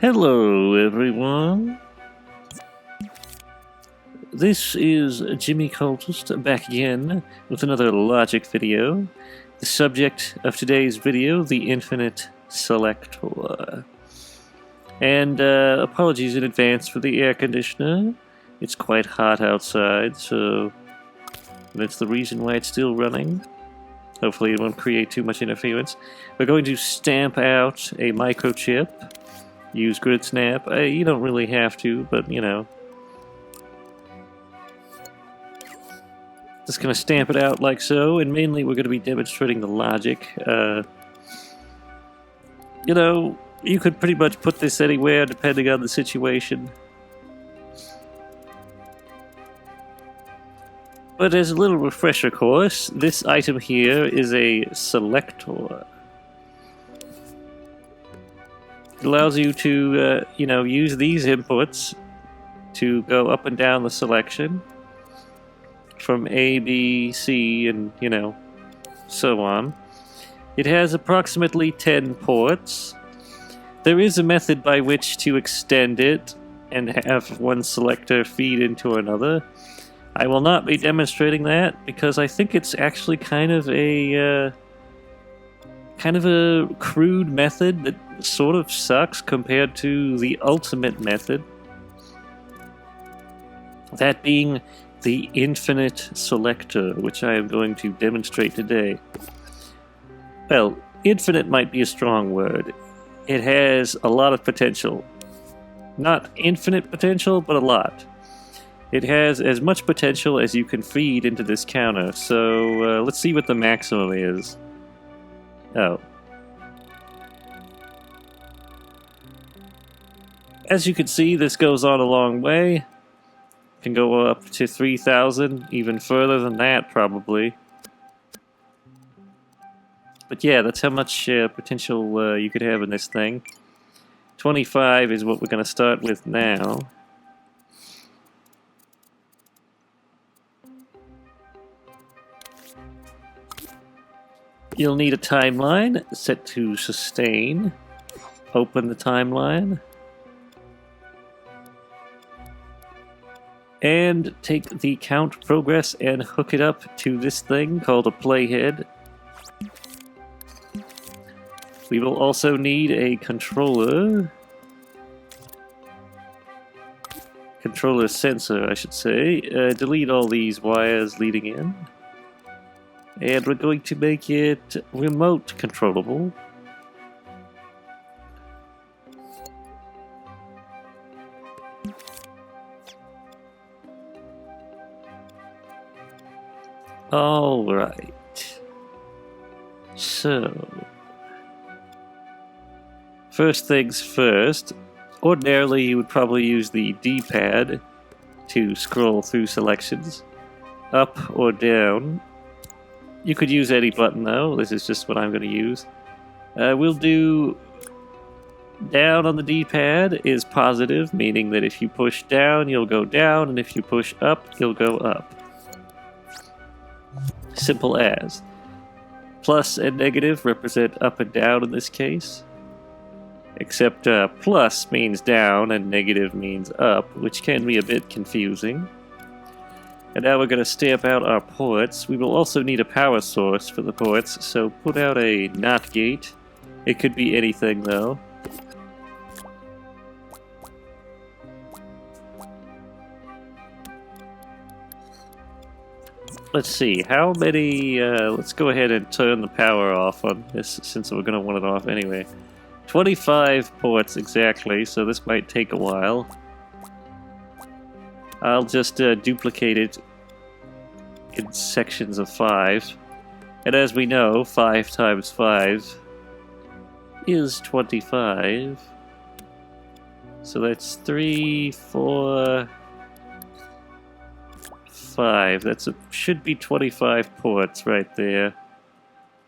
Hello everyone, this is Jimmy Cultist back again with another logic video. The subject of today's video, the infinite selector. And apologies in advance for the air conditioner. It's quite hot outside, so that's the reason why it's still running. Hopefully it won't create too much interference. We're going to stamp out a microchip. Use grid snap. You don't really have to, but you know. Just gonna stamp it out like so, and mainly we're gonna be demonstrating the logic. You know, you could pretty much put this anywhere depending on the situation. But as a little refresher course, this item here is a selector. It allows you to, use these inputs to go up and down the selection from A, B, C, and, so on. It has approximately 10 ports. There is a method by which to extend it and have one selector feed into another. I will not be demonstrating that because I think it's actually kind of a crude method that sort of sucks compared to the ultimate method. That being the infinite selector, which I am going to demonstrate today. Well, infinite might be a strong word. It has a lot of potential. Not infinite potential, but a lot. It has as much potential as you can feed into this counter, so let's see what the maximum is. Oh. As you can see, this goes on a long way. Can go up to 3,000, even further than that, probably. But yeah, that's how much potential you could have in this thing. 25 is what we're going to start with now. You'll need a timeline set to sustain. Open the timeline. And take the count progress and hook it up to this thing called a playhead. We will also need a controller. Controller sensor, I should say. Delete all these wires leading in. And we're going to make it remote controllable. Alright. So, first things first, ordinarily you would probably use the D-pad to scroll through selections, up or down. You could use any button though, this is just what I'm going to use. We'll do down on the D-pad is positive, meaning that if you push down, you'll go down, and if you push up, you'll go up. Simple as. Plus and negative represent up and down in this case. Except plus means down and negative means up, which can be a bit confusing. And now we're going to stamp out our ports. We will also need a power source for the ports, so put out a NOT gate. It could be anything though. Let's see, how many, let's go ahead and turn the power off on this, since we're going to want it off anyway. 25 ports exactly, so this might take a while. I'll just duplicate it in sections of 5. And as we know, 5 times 5 is 25. So that's 3, 4... 5. Should be 25 ports right there.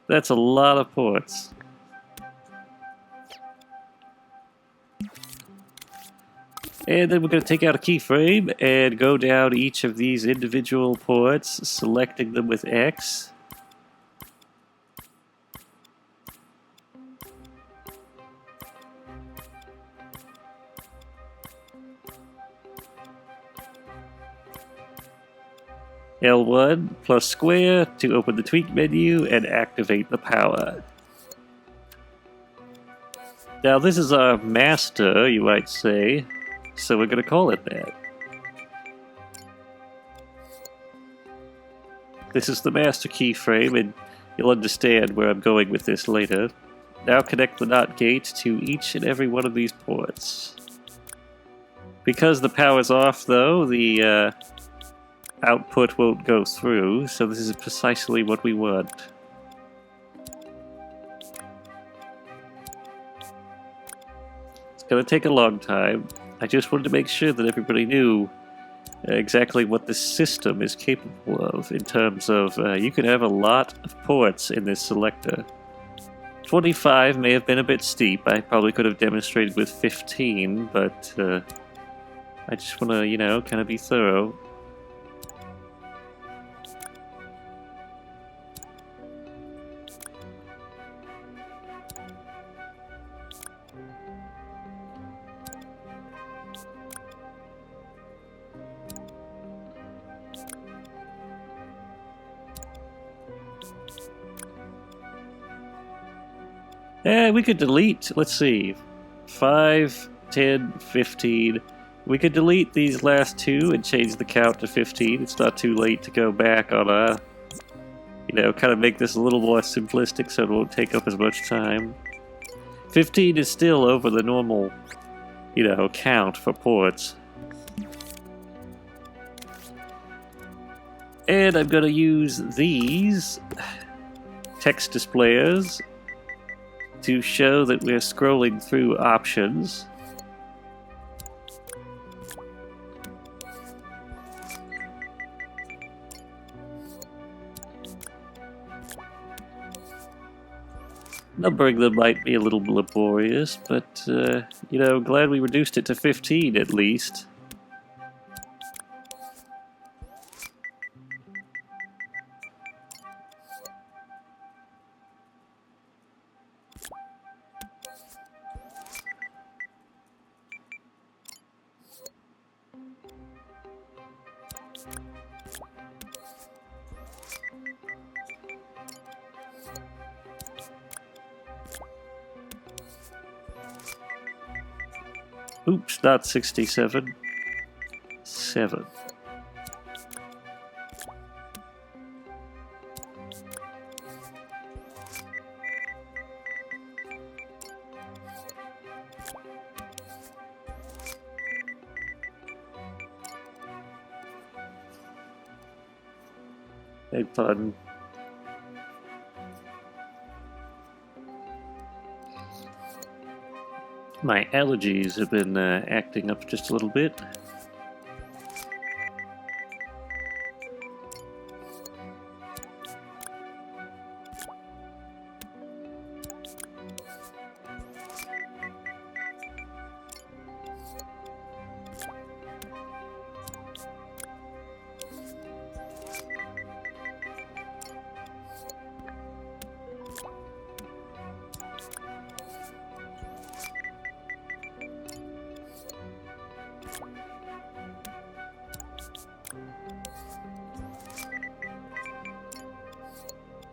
That's a lot of ports. And then we're going to take out a keyframe and go down each of these individual ports, selecting them with X. L1 plus square to open the tweak menu and activate the power. Now this is our master, you might say, so we're going to call it that. This is the master keyframe, and you'll understand where I'm going with this later. Now connect the NOT gate to each and every one of these ports. Because the power's off, though, the output won't go through, so this is precisely what we want. It's gonna take a long time. I just wanted to make sure that everybody knew exactly what this system is capable of in terms of you can have a lot of ports in this selector. 25 may have been a bit steep. I probably could have demonstrated with 15, but I just want to, you know, kind of be thorough. We could delete, let's see, 5, 10, 15. We could delete these last two and change the count to 15. It's not too late to go back on a, you know, kind of make this a little more simplistic so it won't take up as much time. 15 is still over the normal, you know, count for ports. And I'm going to use these text displayers to show that we're scrolling through options. Numbering them might be a little laborious, but, you know, glad we reduced it to 15 at least. Oops, not 67. 7. Beg pardon. My allergies have been acting up just a little bit.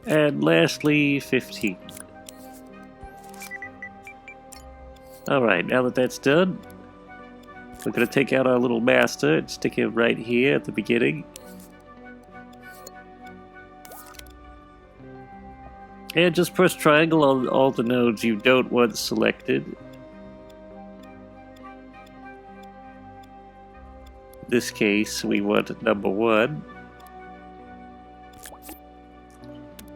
And lastly, 15. Alright, now that that's done, we're going to take out our little master and stick him right here at the beginning. And just press triangle on all the nodes you don't want selected. In this case, we want number 1.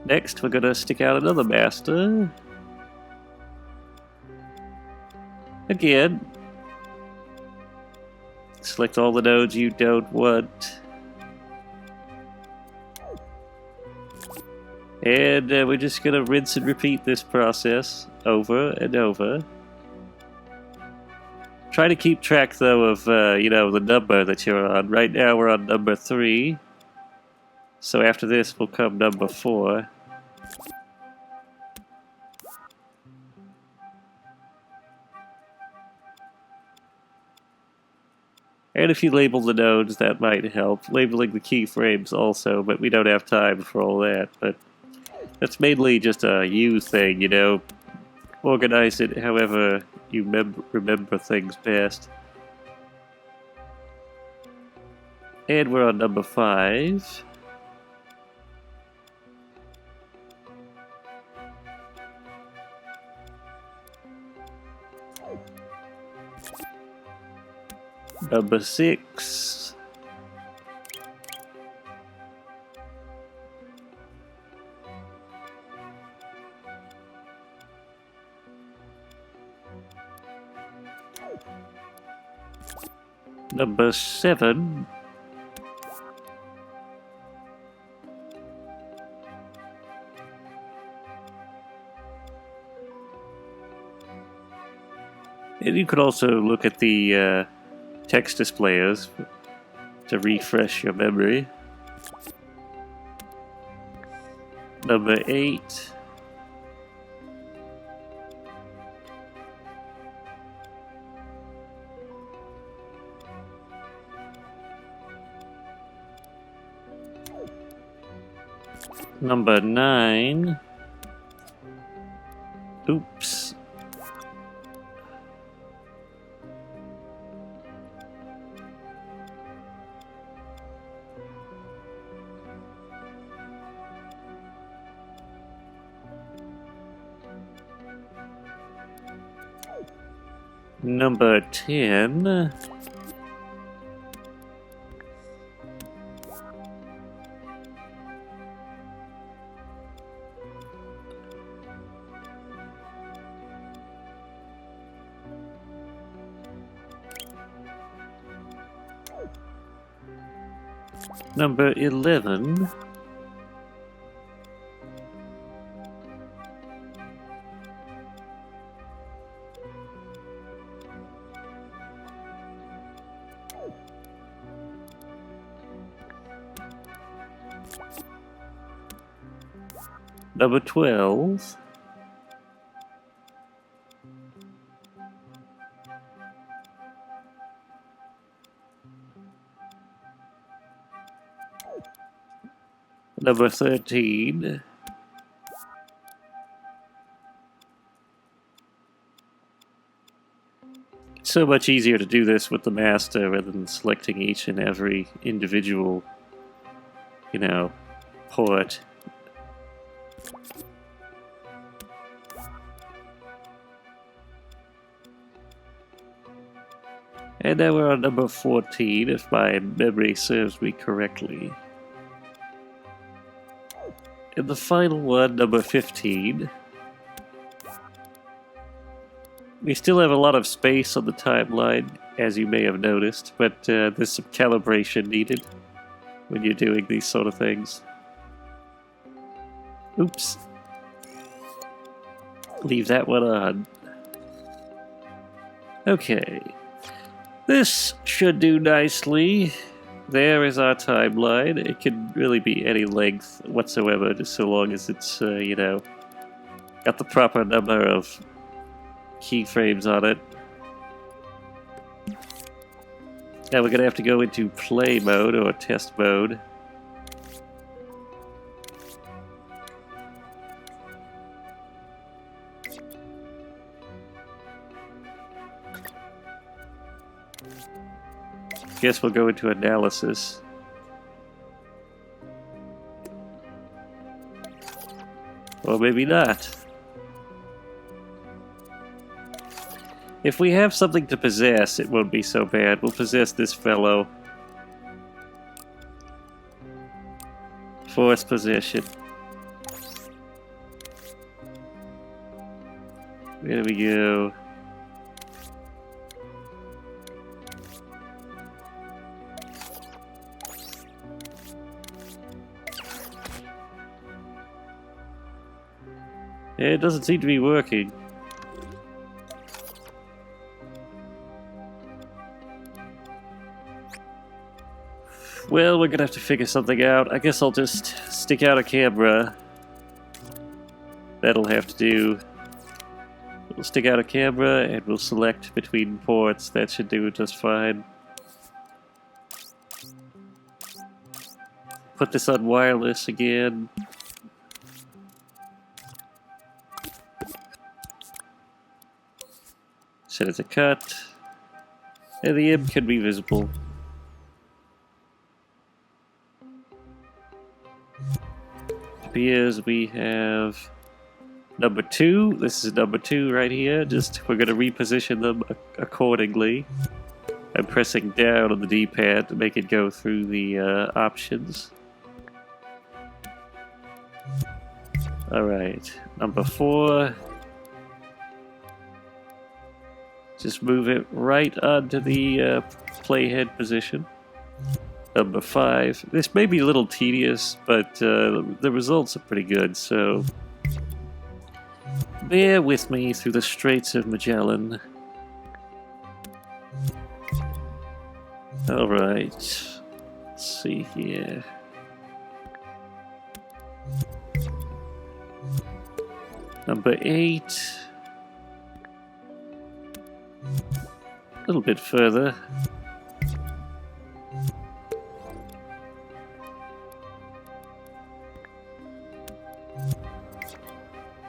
Next, we're going to stick out another master. Again, select all the nodes you don't want. And we're just going to rinse and repeat this process over and over. Try to keep track, though, of, you know, the number that you're on. Right now, we're on number 3. So after this will come number 4. And if you label the nodes, that might help. Labeling the keyframes also, but we don't have time for all that. But that's mainly just a you thing, you know? Organize it however you remember things best. And we're on number 5. Number 6. Number 7. And you could also look at the text displayers to refresh your memory. Number 8. Number 9. Oops. Number 10. Number 11. Number 12. Number 13. It's so much easier to do this with the master rather than selecting each and every individual, you know, port. And now we're on number 14, if my memory serves me correctly. And the final one, number 15. We still have a lot of space on the timeline, as you may have noticed, but there's some calibration needed when you're doing these sort of things. Oops. Leave that one on. Okay. This should do nicely. There is our timeline. It can really be any length whatsoever, just so long as it's, you know, got the proper number of keyframes on it. Now we're gonna have to go into play mode or test mode. Guess we'll go into analysis. Or maybe not. If we have something to possess, it won't be so bad. We'll possess this fellow. Force possession. There we go. Yeah, it doesn't seem to be working. Well, we're gonna have to figure something out. I guess I'll just stick out a camera. That'll have to do. We'll stick out a camera and we'll select between ports. That should do just fine. put this on wireless again. Set it to cut. And the imp can be visible. Appears we have number 2. This is number 2 right here. We're going to reposition them accordingly. I'm pressing down on the D-pad to make it go through the options. Alright, number 4. Just move it right onto the playhead position. Number 5. This may be a little tedious, but the results are pretty good, so bear with me through the Straits of Magellan. Alright, let's see here. Number 8. A little bit further.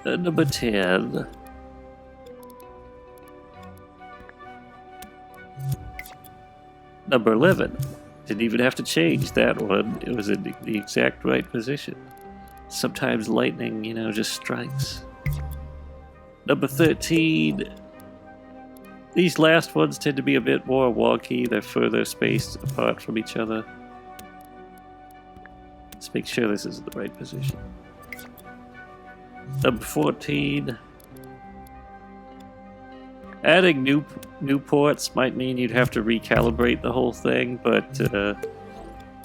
Number 10. Number 11. Didn't even have to change that one. It was in the exact right position. Sometimes lightning, you know, just strikes. Number 13. These last ones tend to be a bit more wonky. They're further spaced apart from each other. Let's make sure this is the right position. Number 14. Adding new ports might mean you'd have to recalibrate the whole thing, but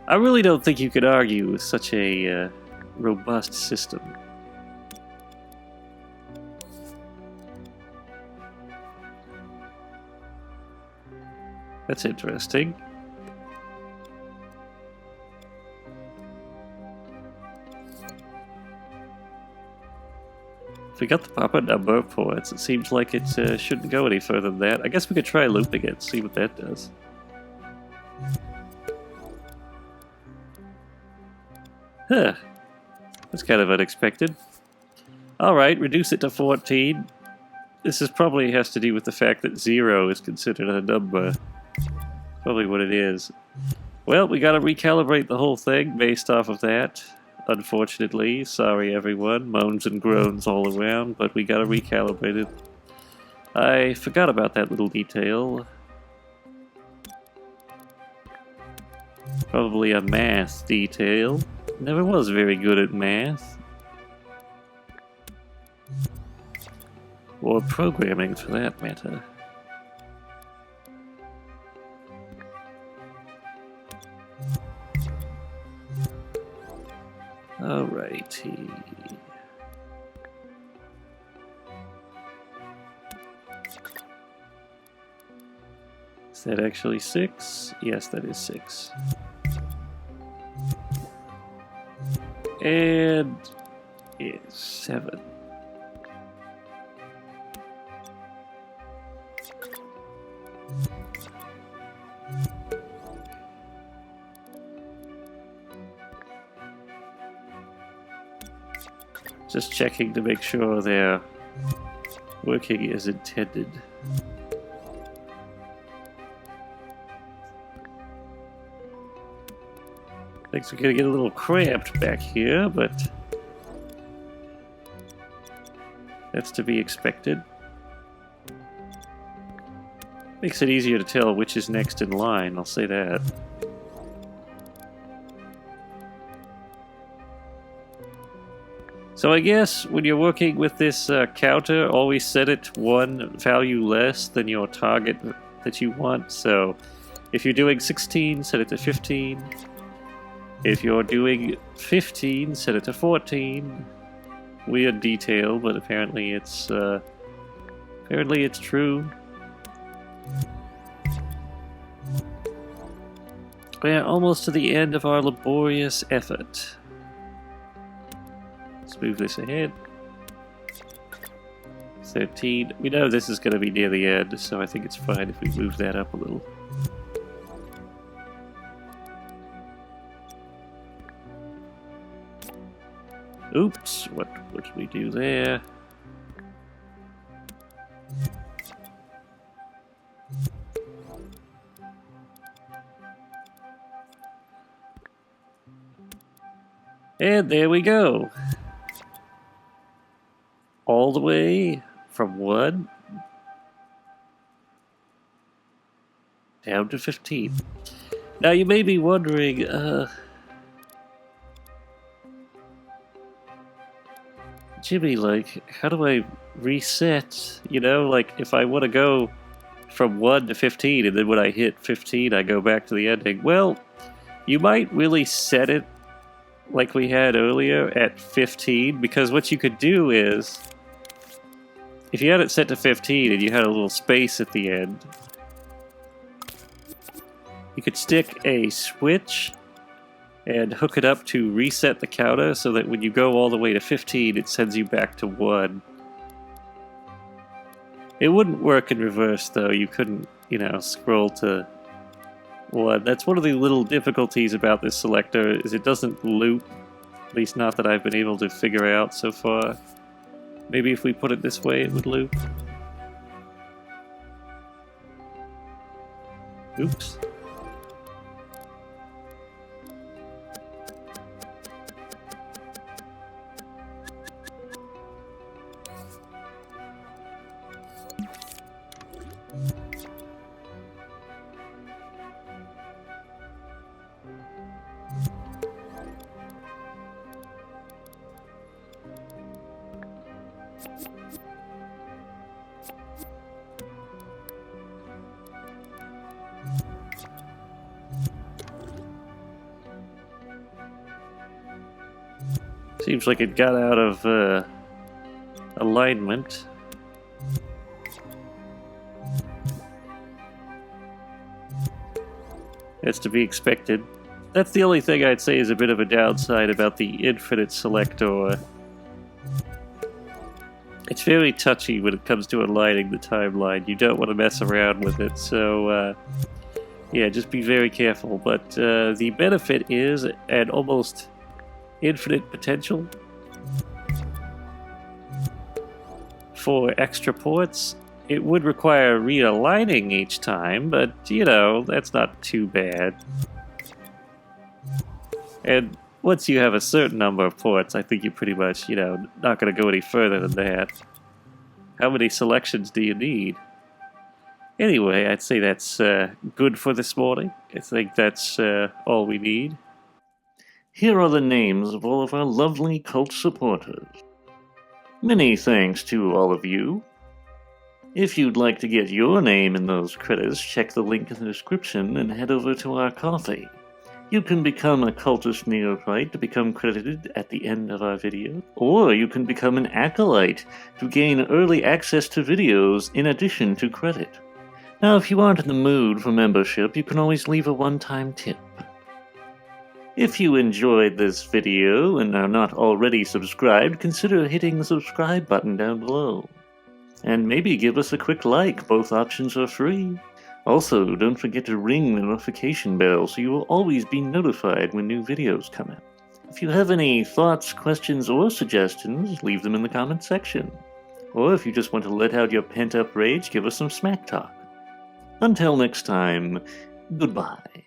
I really don't think you could argue with such a robust system. That's interesting. If we got the proper number of ports, it seems like it shouldn't go any further than that. I guess we could try looping it, see what that does. Huh. That's kind of unexpected. Alright, reduce it to 14. This probably has to do with the fact that 0 is considered a number. Probably what it is. Well, we gotta recalibrate the whole thing based off of that. Unfortunately, sorry everyone, moans and groans all around, but we gotta recalibrate it. I forgot about that little detail. Probably a math detail. Never was very good at math. Or programming, for that matter. Alrighty. Is that actually 6? Yes, that is 6. And it's 7. Just checking to make sure they're working as intended. Things are gonna get a little cramped back here, but that's to be expected. Makes it easier to tell which is next in line, I'll say that. So I guess when you're working with this counter, always set it one value less than your target that you want. So if you're doing 16, set it to 15. If you're doing 15, set it to 14. Weird detail, but apparently it's true. We're almost to the end of our laborious effort. Let's move this ahead. 13. We know this is going to be near the end, so I think it's fine if we move that up a little. Oops, what did we do there? And there we go. All the way from 1 down to 15. Now you may be wondering, Jimmy, like, how do I reset? You know, like, if I want to go from 1 to 15, and then when I hit 15, I go back to the ending. Well, you might really set it like we had earlier at 15, because what you could do is, if you had it set to 15 and you had a little space at the end, you could stick a switch and hook it up to reset the counter so that when you go all the way to 15, it sends you back to 1. It wouldn't work in reverse, though. You couldn't, you know, scroll to 1. That's one of the little difficulties about this selector, is it doesn't loop. At least not that I've been able to figure out so far. Maybe if we put it this way, it would loop. Oops. Seems like it got out of alignment. That's to be expected. That's the only thing I'd say is a bit of a downside about the infinite selector. It's very touchy when it comes to aligning the timeline. You don't want to mess around with it, so yeah, just be very careful. But the benefit is an almost infinite potential for extra ports. It would require realigning each time, but, you know, that's not too bad. And once you have a certain number of ports, I think you're pretty much, you know, not going to go any further than that. How many selections do you need? Anyway, I'd say that's good for this morning. I think that's all we need. Here are the names of all of our lovely cult supporters. Many thanks to all of you. If you'd like to get your name in those credits, check the link in the description and head over to our coffee. You can become a cultist neophyte to become credited at the end of our video, or you can become an acolyte to gain early access to videos in addition to credit. Now, if you aren't in the mood for membership, you can always leave a one-time tip. If you enjoyed this video and are not already subscribed, consider hitting the subscribe button down below. And maybe give us a quick like, both options are free. Also, don't forget to ring the notification bell so you will always be notified when new videos come out. If you have any thoughts, questions, or suggestions, leave them in the comment section. Or if you just want to let out your pent-up rage, give us some smack talk. Until next time, goodbye.